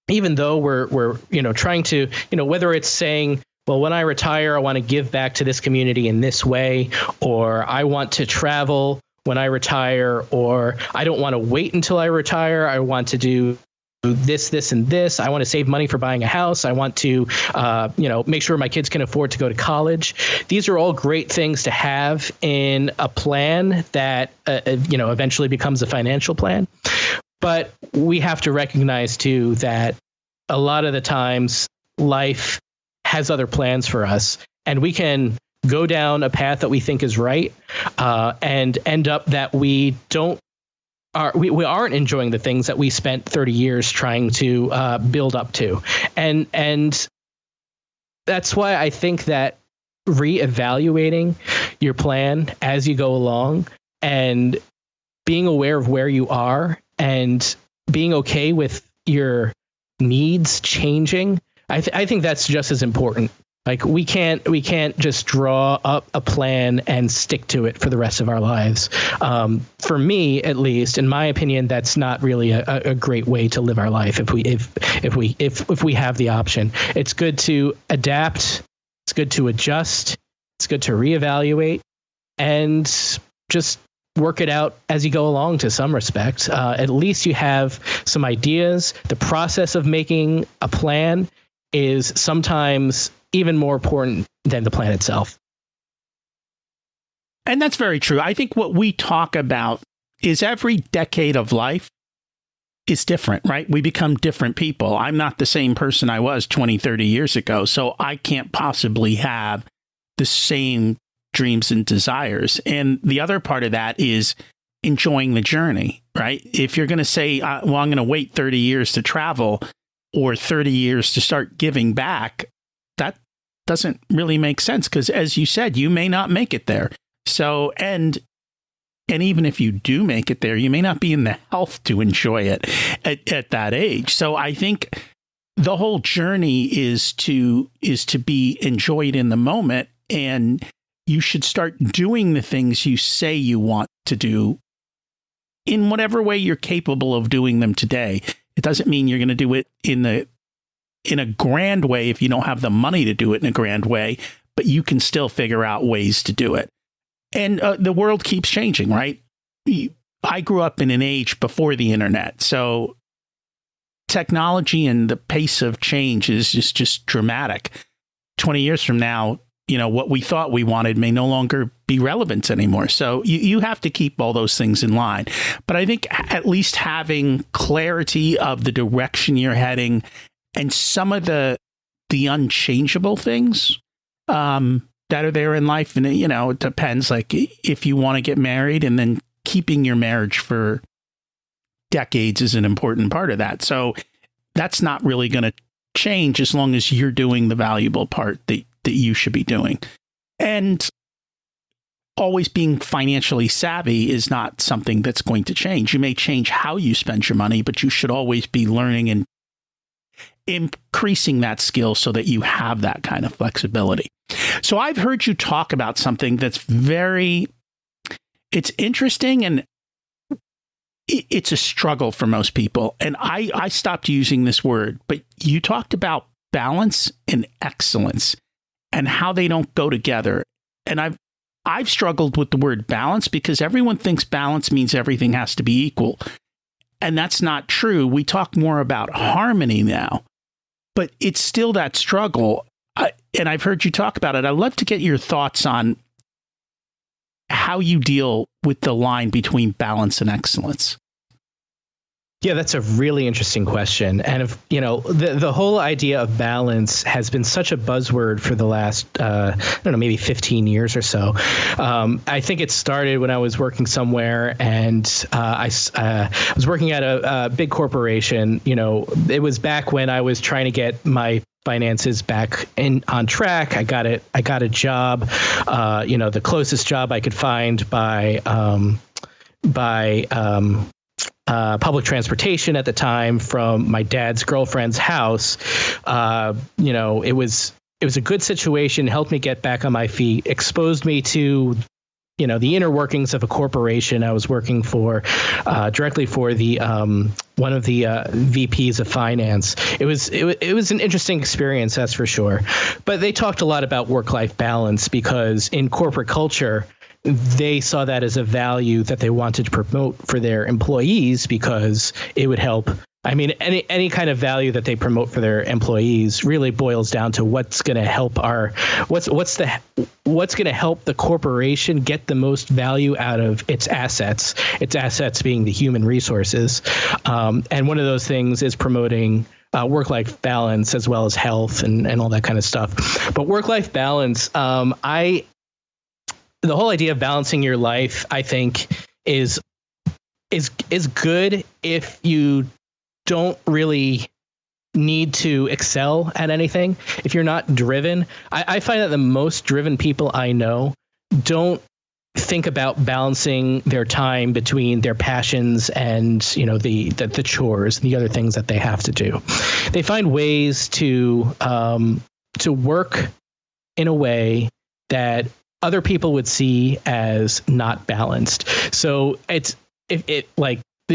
even though we're trying to, whether it's saying, well, when I retire, I want to give back to this community in this way, or I want to travel when I retire, or I don't want to wait until I retire. I want to do this, and this. I want to save money for buying a house. I want to, make sure my kids can afford to go to college. These are all great things to have in a plan that, eventually becomes a financial plan. But we have to recognize, too, that a lot of the times life has other plans for us, and we can go down a path that we think is right, and end up that we aren't enjoying the things that we spent 30 years trying to build up to. And that's why I think that reevaluating your plan as you go along and being aware of where you are and being okay with your needs changing, I think that's just as important. Like we can't just draw up a plan and stick to it for the rest of our lives. For me, at least, in my opinion, that's not really a great way to live our life. If we have the option, it's good to adapt. It's good to adjust. It's good to reevaluate and just work it out as you go along to some respect. At least you have some ideas. The process of making a plan is sometimes even more important than the plan itself. And that's very true. I think what we talk about is every decade of life is different, right? We become different people. I'm not the same person I was 20, 30 years ago, so I can't possibly have the same dreams and desires. And the other part of that is enjoying the journey, right? If you're going to say, well, I'm going to wait 30 years to travel or 30 years to start giving back, that doesn't really make sense because, as you said, you may not make it there. So, and even if you do make it there, you may not be in the health to enjoy it at that age. So I think the whole journey is to be enjoyed in the moment, and you should start doing the things you say you want to do in whatever way you're capable of doing them today. It doesn't mean you're going to do it in a grand way if you don't have the money to do it in a grand way, but you can still figure out ways to do it. And the world keeps changing, right? I grew up in an age before the internet, so technology and the pace of change is just dramatic. 20 years from now, what we thought we wanted may no longer be relevant anymore. So you have to keep all those things in line. But I think at least having clarity of the direction you're heading and some of the unchangeable things that are there in life. And, it depends. Like if you want to get married, and then keeping your marriage for decades is an important part of that. So that's not really going to change as long as you're doing the valuable part that you should be doing. And always being financially savvy is not something that's going to change. You may change how you spend your money, but you should always be learning and increasing that skill so that you have that kind of flexibility. So I've heard you talk about something that's it's interesting, and it's a struggle for most people. And I stopped using this word, but you talked about balance and excellence and how they don't go together. And I've struggled with the word balance because everyone thinks balance means everything has to be equal. And that's not true. We talk more about harmony now, but it's still that struggle. And I've heard you talk about it. I'd love to get your thoughts on how you deal with the line between balance and excellence. Yeah, that's a really interesting question. And if, the whole idea of balance has been such a buzzword for the last, maybe 15 years or so. I think it started when I was working somewhere, and I was working at a big corporation. It was back when I was trying to get my finances back on track. I got a job, the closest job I could find by by public transportation at the time from my dad's girlfriend's house. It was a good situation, helped me get back on my feet, exposed me to the inner workings of a corporation. I was working for directly for the one of the VPs of finance. It was an interesting experience, that's for sure. But they talked a lot about work-life balance because in corporate culture, they saw that as a value that they wanted to promote for their employees because it would help. I mean, any kind of value that they promote for their employees really boils down to what's going to help what's going to help the corporation get the most value out of its assets being the human resources. And one of those things is promoting work-life balance as well as health and all that kind of stuff. But work-life balance, the whole idea of balancing your life, I think, is good if you don't really need to excel at anything. If you're not driven, I find that the most driven people I know don't think about balancing their time between their passions and the chores and the other things that they have to do. They find ways to work in a way that other people would see as not balanced. So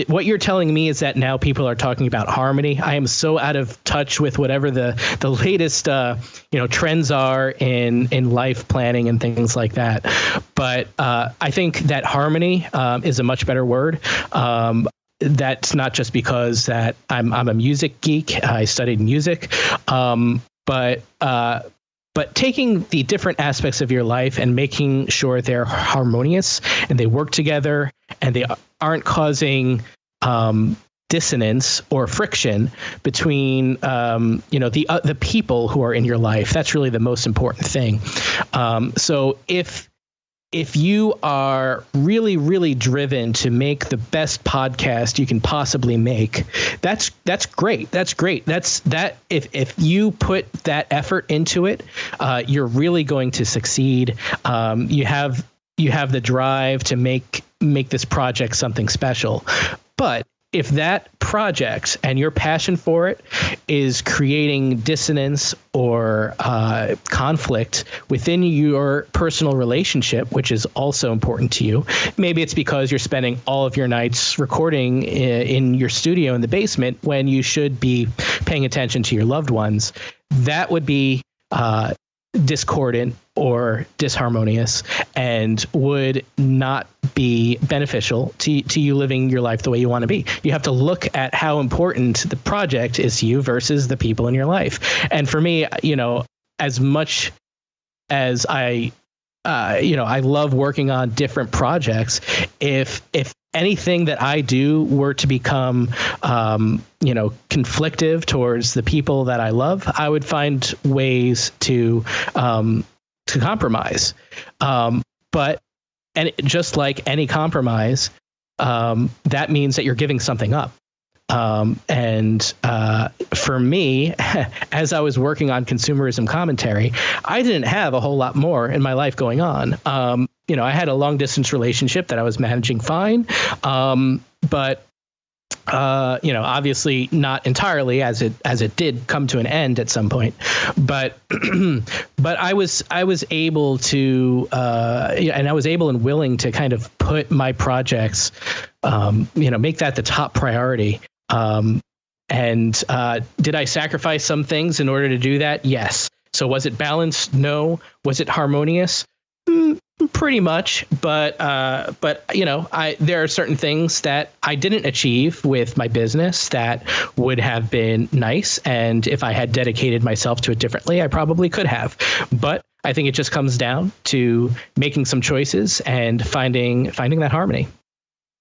what you're telling me is that now people are talking about harmony. I am so out of touch with whatever the latest trends are in life planning and things like that. But I think that harmony is a much better word. That's not just because that I'm a music geek. I studied music, but taking the different aspects of your life and making sure they're harmonious and they work together and they aren't causing dissonance or friction between the people who are in your life. That's really the most important thing. So if you are really, really driven to make the best podcast you can possibly make, that's great. That's great. If you put that effort into it, you're really going to succeed. You have the drive to make this project something special. But if that project and your passion for it is creating dissonance or conflict within your personal relationship, which is also important to you, maybe it's because you're spending all of your nights recording in your studio in the basement when you should be paying attention to your loved ones, that would be discordant or disharmonious and would not be beneficial to you living your life the way you want to be. You have to look at how important the project is to you versus the people in your life. And for me, as much as I love working on different projects, if anything that I do were to become, conflictive towards the people that I love, I would find ways to compromise. And just like any compromise, that means that you're giving something up. For me, as I was working on consumerism commentary, I didn't have a whole lot more in my life going on. I had a long distance relationship that I was managing fine. But obviously not entirely, as it did come to an end at some point. But I was able to, and I was able and willing to kind of put my projects, make that the top priority. Did I sacrifice some things in order to do that? Yes. So was it balanced? No. Was it harmonious? Pretty much, but there are certain things that I didn't achieve with my business that would have been nice, and if I had dedicated myself to it differently, I probably could have. But I think it just comes down to making some choices and finding that harmony.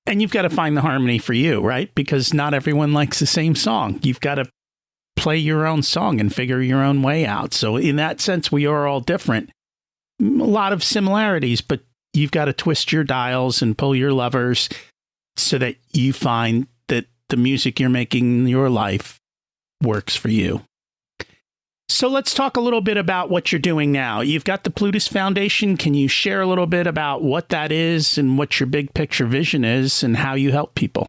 And you've got to find the harmony for you, right? Because not everyone likes the same song. You've got to play your own song and figure your own way out. So in that sense, we are all different. A lot of similarities, but you've got to twist your dials and pull your levers so that you find that the music you're making in your life works for you. So let's talk a little bit about what you're doing now. You've got the Plutus Foundation. Can you share a little bit about what that is and what your big picture vision is and how you help people?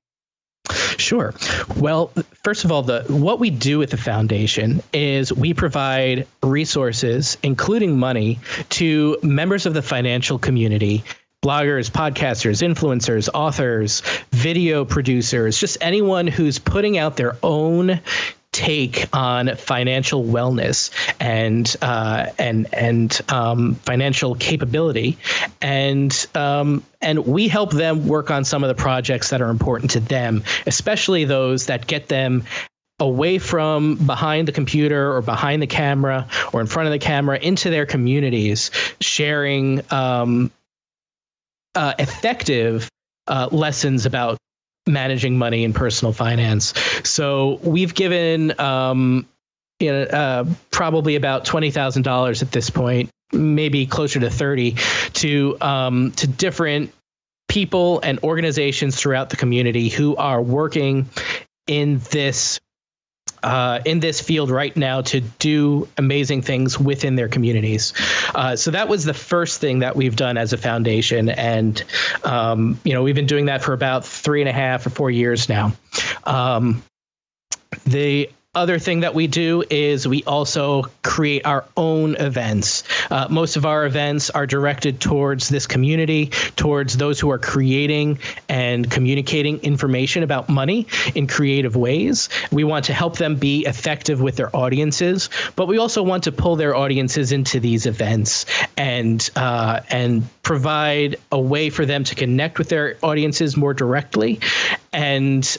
Sure. Well, first of all, what we do with the foundation is we provide resources, including money, to members of the financial community, bloggers, podcasters, influencers, authors, video producers, just anyone who's putting out their own take on financial wellness and financial capability, and we help them work on some of the projects that are important to them, especially those that get them away from behind the computer or behind the camera or in front of the camera into their communities, sharing effective lessons about managing money and personal finance. So we've given probably about $20,000 at this point, maybe closer to 30, to different people and organizations throughout the community who are working in this field right now to do amazing things within their communities. So that was the first thing that we've done as a foundation. And, we've been doing that for about 3.5 or 4 years now. The other thing that we do is we also create our own events. Most of our events are directed towards this community, towards those who are creating and communicating information about money in creative ways. We want to help them be effective with their audiences, but we also want to pull their audiences into these events and provide a way for them to connect with their audiences more directly and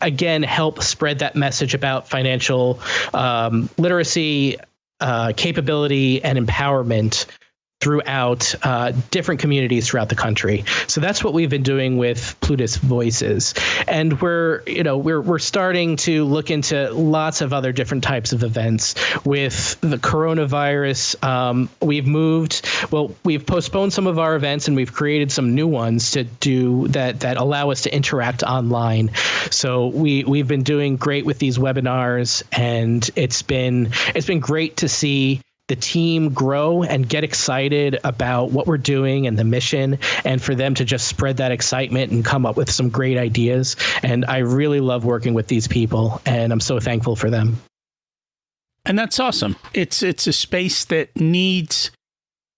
again, help spread that message about financial literacy, capability, and empowerment throughout different communities throughout the country. So that's what we've been doing with Plutus Voices, and we're starting to look into lots of other different types of events. With the coronavirus, we've postponed some of our events and we've created some new ones to do that allow us to interact online. So we've been doing great with these webinars, and it's been great to see the team grow and get excited about what we're doing and the mission, and for them to just spread that excitement and come up with some great ideas. And I really love working with these people, and I'm so thankful for them. And that's awesome. It's a space that needs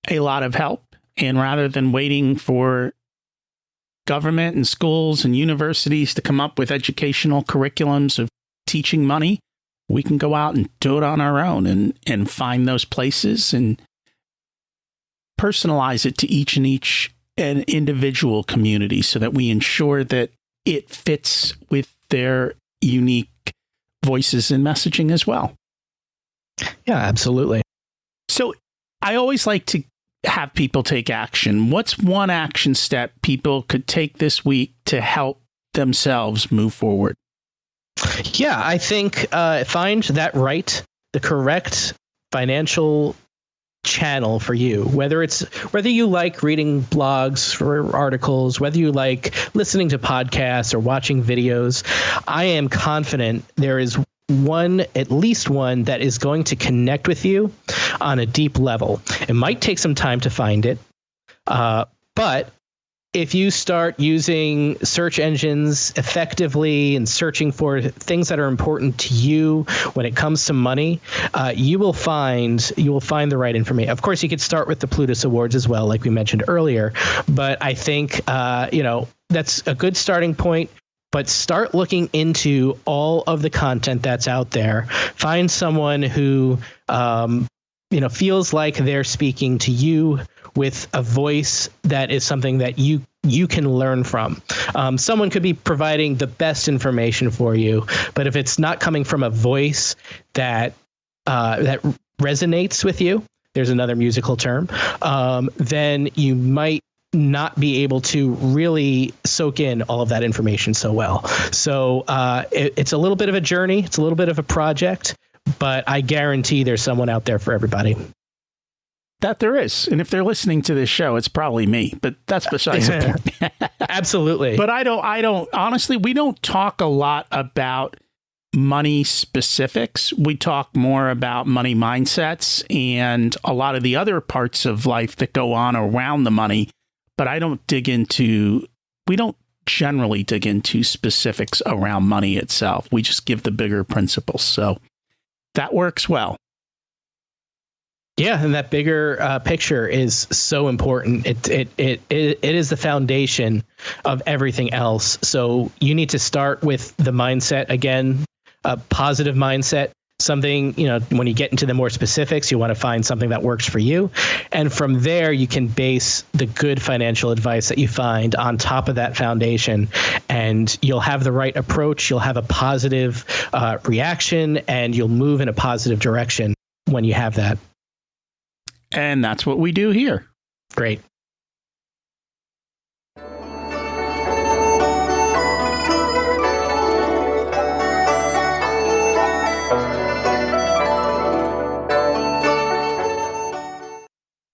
a lot of help. And rather than waiting for government and schools and universities to come up with educational curriculums of teaching money, we can go out and do it on our own and find those places and personalize it to each an individual community so that we ensure that it fits with their unique voices and messaging as well. Yeah, absolutely. So I always like to have people take action. What's one action step people could take this week to help themselves move forward? Yeah, I think find the correct financial channel for you, whether you like reading blogs or articles, whether you like listening to podcasts or watching videos. I am confident there is at least one that is going to connect with you on a deep level. It might take some time to find it, but if you start using search engines effectively and searching for things that are important to you when it comes to money, you will find the right information. Of course, you could start with the Plutus Awards as well, like we mentioned earlier. But I think that's a good starting point. But start looking into all of the content that's out there. Find someone who feels like they're speaking to you with a voice that is something that you can learn from. Someone could be providing the best information for you, but if it's not coming from a voice that resonates with you, there's another musical term, then you might not be able to really soak in all of that information so well. So it's a little bit of a journey. It's a little bit of a project, but I guarantee there's someone out there for everybody. That there is. And if they're listening to this show, it's probably me, but that's besides the point. Absolutely. But I don't honestly, we don't talk a lot about money specifics. We talk more about money mindsets and a lot of the other parts of life that go on around the money. But we don't generally dig into specifics around money itself. We just give the bigger principles. So that works well. Yeah, and that bigger picture is so important. It is the foundation of everything else. So you need to start with the mindset again, a positive mindset. Something, when you get into the more specifics, you want to find something that works for you. And from there, you can base the good financial advice that you find on top of that foundation. And you'll have the right approach. You'll have a positive reaction, and you'll move in a positive direction when you have that. And that's what we do here. Great.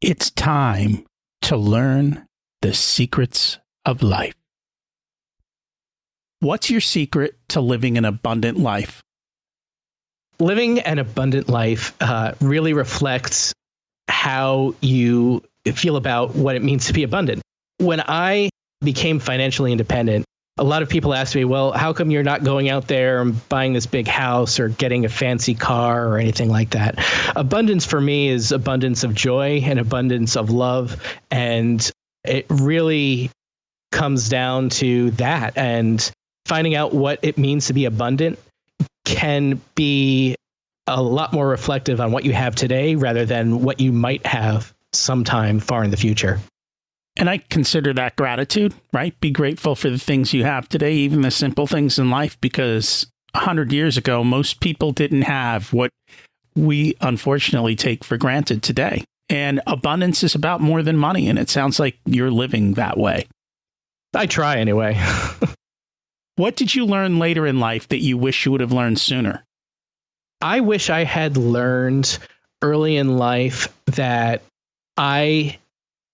It's time to learn the secrets of life. What's your secret to living an abundant life? Living an abundant life really reflects how you feel about what it means to be abundant. When I became financially independent, a lot of people ask me, well, how come you're not going out there and buying this big house or getting a fancy car or anything like that? Abundance for me is abundance of joy and abundance of love. And it really comes down to that. And finding out what it means to be abundant can be a lot more reflective on what you have today rather than what you might have sometime far in the future. And I consider that gratitude, right? Be grateful for the things you have today, even the simple things in life, because 100 years ago, most people didn't have what we unfortunately take for granted today. And abundance is about more than money. And it sounds like you're living that way. I try anyway. What did you learn later in life that you wish you would have learned sooner? I wish I had learned early in life that I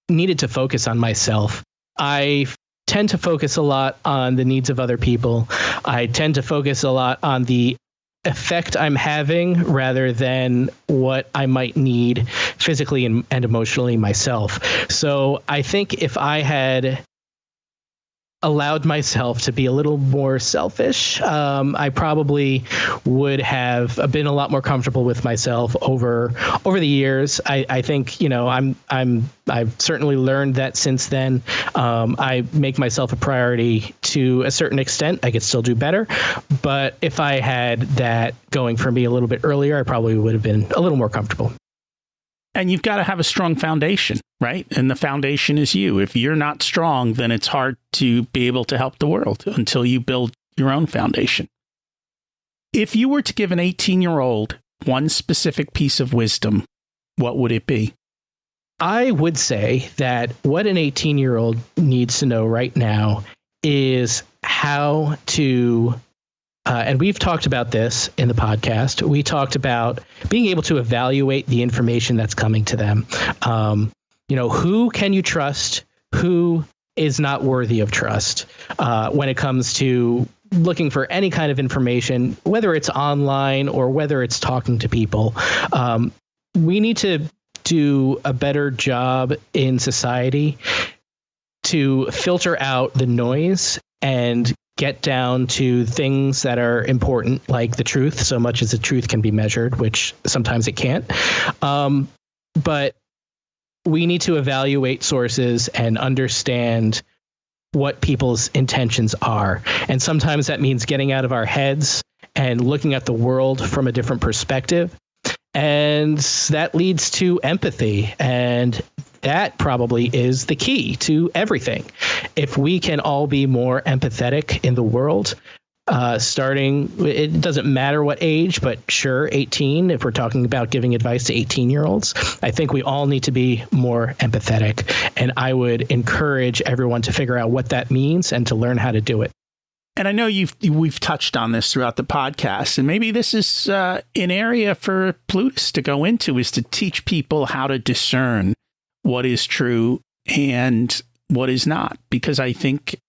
needed to focus on myself. I tend to focus a lot on the needs of other people. I tend to focus a lot on the effect I'm having rather than what I might need physically and emotionally myself. So I think if I had allowed myself to be a little more selfish, I probably would have been a lot more comfortable with myself over the years. I think, I've certainly learned that since then. I make myself a priority to a certain extent. I could still do better, but if I had that going for me a little bit earlier, I probably would have been a little more comfortable. And you've got to have a strong foundation, right? And the foundation is you. If you're not strong, then it's hard to be able to help the world until you build your own foundation. If you were to give an 18-year-old one specific piece of wisdom, what would it be? I would say that what an 18-year-old needs to know right now is how to and we've talked about this in the podcast. We talked about being able to evaluate the information that's coming to them. Who can you trust? Who is not worthy of trust when it comes to looking for any kind of information, whether it's online or whether it's talking to people. We need to do a better job in society to filter out the noise and get down to things that are important, like the truth, so much as the truth can be measured, which sometimes it can't. But we need to evaluate sources and understand what people's intentions are. And sometimes that means getting out of our heads and looking at the world from a different perspective. And that leads to empathy. And that probably is the key to everything. If we can all be more empathetic in the world, it doesn't matter what age, but sure, 18, if we're talking about giving advice to 18-year-olds, I think we all need to be more empathetic. And I would encourage everyone to figure out what that means and to learn how to do it. And I know we've touched on this throughout the podcast, and maybe this is an area for Plutus to go into, is to teach people how to discern what is true and what is not. Because I think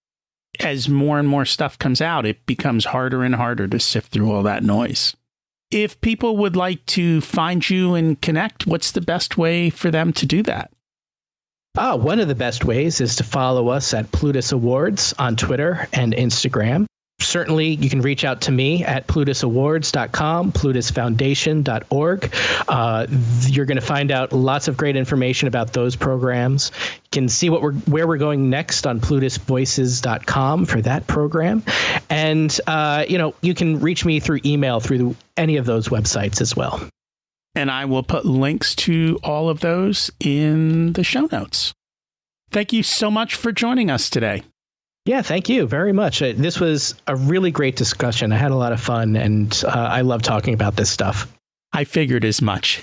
as more and more stuff comes out, it becomes harder and harder to sift through all that noise. If people would like to find you and connect, what's the best way for them to do that? One of the best ways is to follow us at Plutus Awards on Twitter and Instagram. Certainly, you can reach out to me at PlutusAwards.com, PlutusFoundation.org. You're going to find out lots of great information about those programs. You can see where we're going next on PlutusVoices.com for that program. And, you can reach me through email through any of those websites as well. And I will put links to all of those in the show notes. Thank you so much for joining us today. Yeah, thank you very much. This was a really great discussion. I had a lot of fun, and I love talking about this stuff. I figured as much.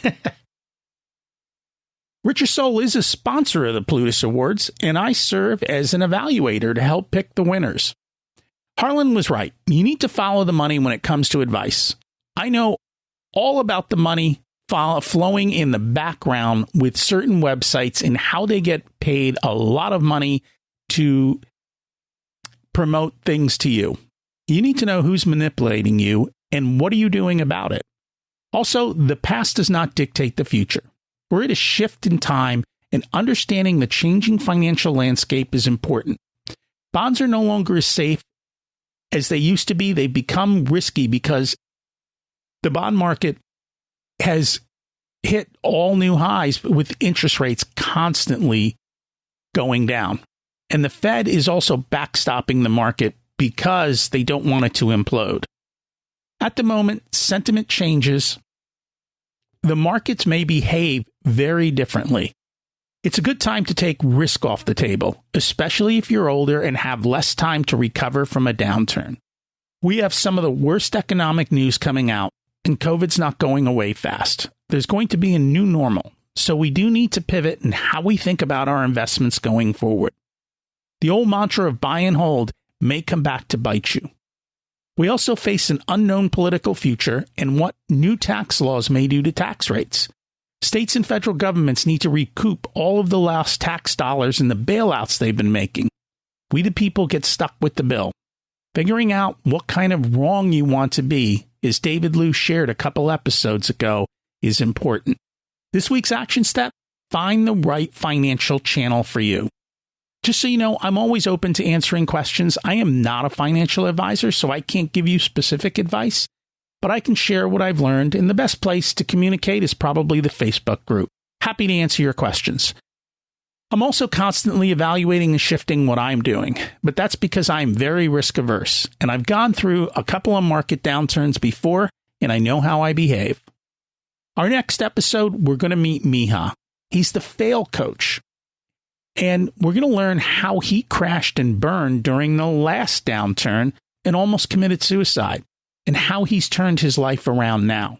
Richer Soul is a sponsor of the Plutus Awards, and I serve as an evaluator to help pick the winners. Harlan was right. You need to follow the money when it comes to advice. I know all about the money flowing in the background with certain websites and how they get paid a lot of money to promote things to you. You need to know who's manipulating you and what are you doing about it. Also, the past does not dictate the future. We're at a shift in time, and understanding the changing financial landscape is important. Bonds are no longer as safe as they used to be. They've become risky because the bond market has hit all new highs with interest rates constantly going down. And the Fed is also backstopping the market because they don't want it to implode. At the moment, sentiment changes. The markets may behave very differently. It's a good time to take risk off the table, especially if you're older and have less time to recover from a downturn. We have some of the worst economic news coming out, and COVID's not going away fast. There's going to be a new normal, so we do need to pivot in how we think about our investments going forward. The old mantra of buy and hold may come back to bite you. We also face an unknown political future and what new tax laws may do to tax rates. States and federal governments need to recoup all of the lost tax dollars and the bailouts they've been making. We the people get stuck with the bill. Figuring out what kind of wrong you want to be, as David Liu shared a couple episodes ago, is important. This week's action step: find the right financial channel for you. Just so you know, I'm always open to answering questions. I am not a financial advisor, so I can't give you specific advice, but I can share what I've learned, and the best place to communicate is probably the Facebook group. Happy to answer your questions. I'm also constantly evaluating and shifting what I'm doing, but that's because I'm very risk averse, and I've gone through a couple of market downturns before, and I know how I behave. Our next episode, we're going to meet Miha. He's the fail coach. And we're going to learn how he crashed and burned during the last downturn and almost committed suicide, and how he's turned his life around now.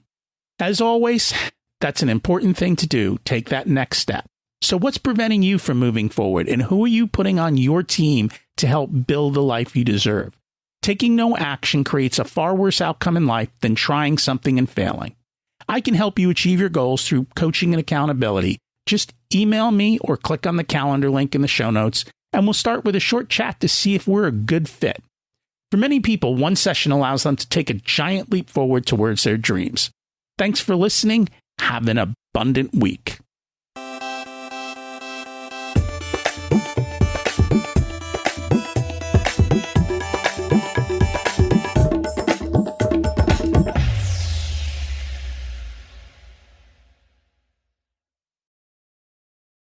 As always, that's an important thing to do. Take that next step. So what's preventing you from moving forward, and who are you putting on your team to help build the life you deserve? Taking no action creates a far worse outcome in life than trying something and failing. I can help you achieve your goals through coaching and accountability. Just email me or click on the calendar link in the show notes, and we'll start with a short chat to see if we're a good fit. For many people, one session allows them to take a giant leap forward towards their dreams. Thanks for listening. Have an abundant week.